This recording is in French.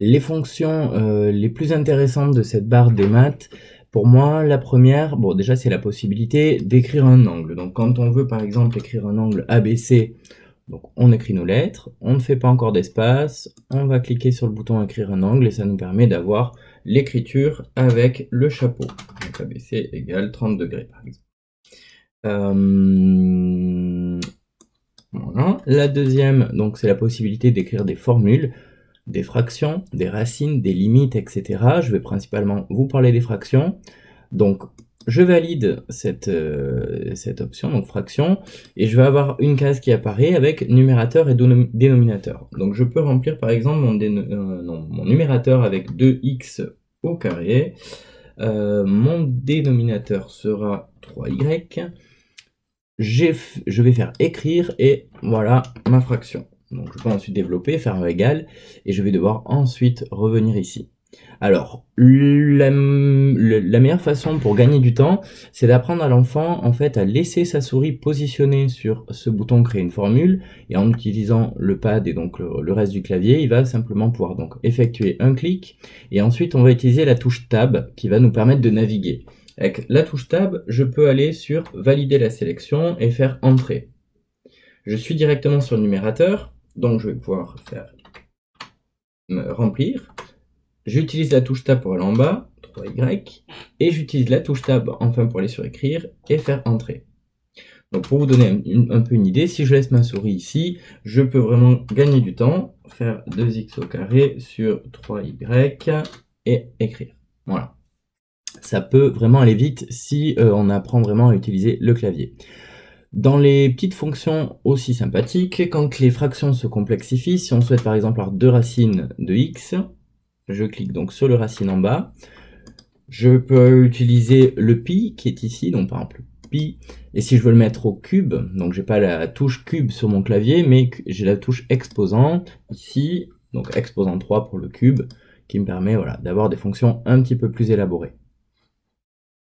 Les fonctions, les plus intéressantes de cette barre des maths, pour moi, la première, bon déjà c'est la possibilité d'écrire un angle. Donc quand on veut par exemple écrire un angle ABC, donc on écrit nos lettres, on ne fait pas encore d'espace, on va cliquer sur le bouton écrire un angle et ça nous permet d'avoir l'écriture avec le chapeau. Donc ABC égale 30 degrés par exemple. Voilà. La deuxième, donc c'est la possibilité d'écrire des formules, des fractions, des racines, des limites, etc. Je vais principalement vous parler des fractions. Donc, je valide cette option, donc fraction, et je vais avoir une case qui apparaît avec numérateur et dénominateur. Donc, je peux remplir par exemple mon numérateur avec 2x au carré. Mon dénominateur sera 3y. Je vais faire écrire et voilà ma fraction. Donc je peux ensuite développer, faire un égal, et je vais devoir ensuite revenir ici. Alors, la meilleure façon pour gagner du temps, c'est d'apprendre à l'enfant en fait à laisser sa souris positionnée sur ce bouton créer une formule, et en utilisant le pad et donc le reste du clavier, il va simplement pouvoir donc effectuer un clic, et ensuite on va utiliser la touche Tab qui va nous permettre de naviguer. Avec la touche Tab, je peux aller sur valider la sélection et faire entrer. Je suis directement sur le numérateur, donc je vais pouvoir faire remplir. J'utilise la touche Tab pour aller en bas, 3Y, et j'utilise la touche Tab enfin pour aller sur écrire et faire entrer. Donc pour vous donner un peu une idée, si je laisse ma souris ici, je peux vraiment gagner du temps, faire 2x au carré sur 3y et écrire. Voilà. Ça peut vraiment aller vite si on apprend vraiment à utiliser le clavier. Dans les petites fonctions aussi sympathiques, quand les fractions se complexifient, si on souhaite par exemple avoir 2 racines de x, je clique donc sur le racine en bas. Je peux utiliser le pi qui est ici, donc par exemple pi, et si je veux le mettre au cube, donc j'ai pas la touche cube sur mon clavier, mais j'ai la touche exposant ici, donc exposant 3 pour le cube, qui me permet voilà, d'avoir des fonctions un petit peu plus élaborées.